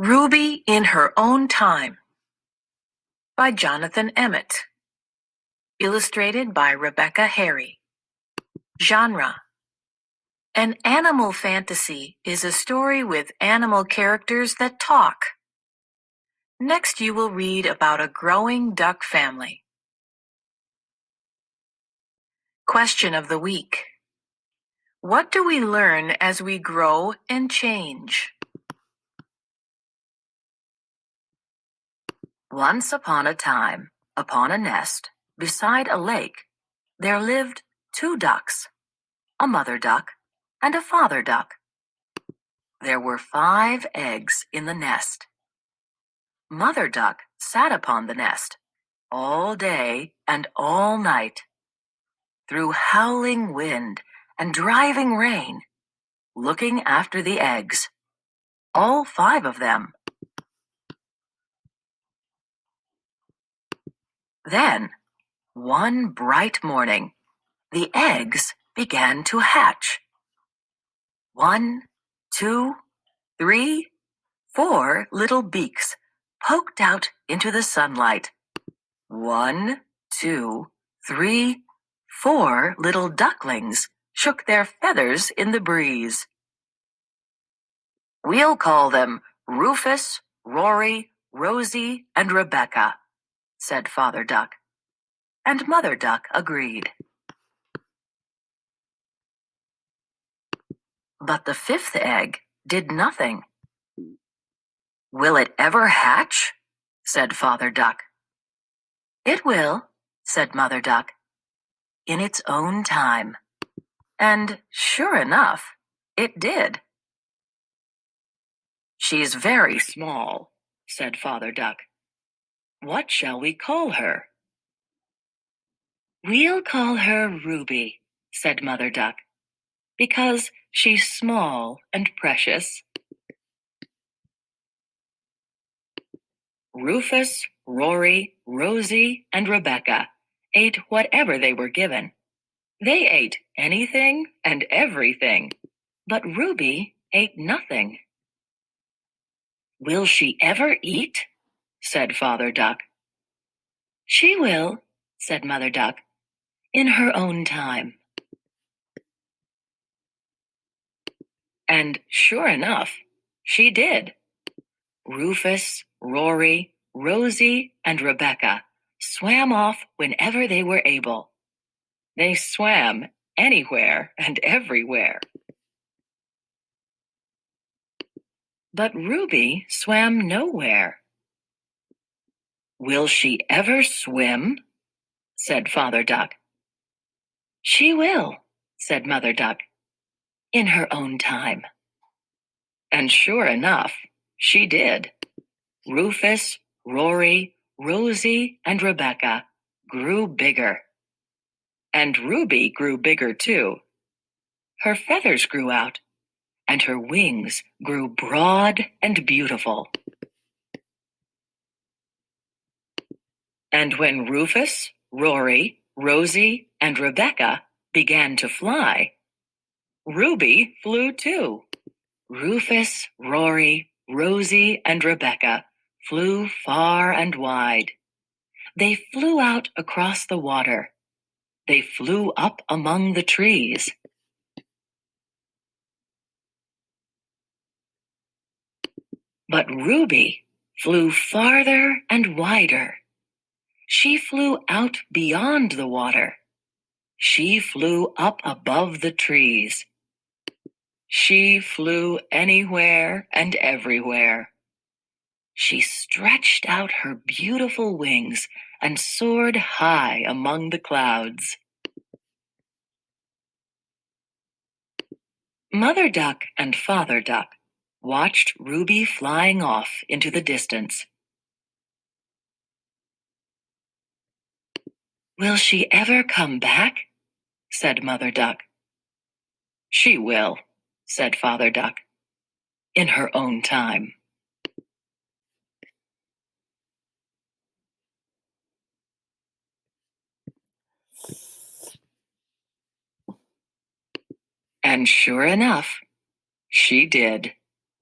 Ruby in Her Own Time by Jonathan Emmett. Illustrated by Rebecca Harry. Genre: an animal fantasy is a story with animal characters that talk. Next you will read about a growing duck family. Question of the week: what do we learn as we grow and change? Once upon a time, upon a nest, beside a lake, there lived 2 ducks, a mother duck and a father duck. There were 5 eggs in the nest. Mother duck sat upon the nest all day and all night, through howling wind and driving rain, looking after the eggs, all 5 of them. Then, one bright morning, the eggs began to hatch. 1, 2, 3, 4 little beaks poked out into the sunlight. 1, 2, 3, 4 little ducklings shook their feathers in the breeze. We'll call them Rufus, Rory, Rosie, and Rebecca, said Father Duck. And Mother Duck agreed. But the 5th egg did nothing. Will it ever hatch? Said Father Duck. It will, said Mother Duck, in its own time. And sure enough, it did. She's very small, said Father Duck. What shall we call her? We'll call her Ruby, said Mother Duck, because she's small and precious. Rufus, Rory, Rosie, and Rebecca ate whatever they were given. They ate anything and everything, but Ruby ate nothing. Will she ever eat? Said Father Duck. She will, said Mother Duck, in her own time. And sure enough, she did. Rufus, Rory, Rosie, and Rebecca swam off whenever they were able. They swam anywhere and everywhere. But Ruby swam nowhere. Will she ever swim? Said Father Duck. She will, said Mother Duck, in her own time. And sure enough, she did. Rufus, Rory, Rosie, and Rebecca grew bigger. And Ruby grew bigger too. Her feathers grew out, and her wings grew broad and beautiful. And when Rufus, Rory, Rosie, and Rebecca began to fly, Ruby flew too. Rufus, Rory, Rosie, and Rebecca flew far and wide. They flew out across the water. They flew up among the trees. But Ruby flew farther and wider. She flew out beyond the water. She flew up above the trees. She flew anywhere and everywhere. She stretched out her beautiful wings and soared high among the clouds. Mother Duck and Father Duck watched Ruby flying off into the distance. Will she ever come back? Said Mother Duck. She will, said Father Duck, in her own time. And sure enough, she did.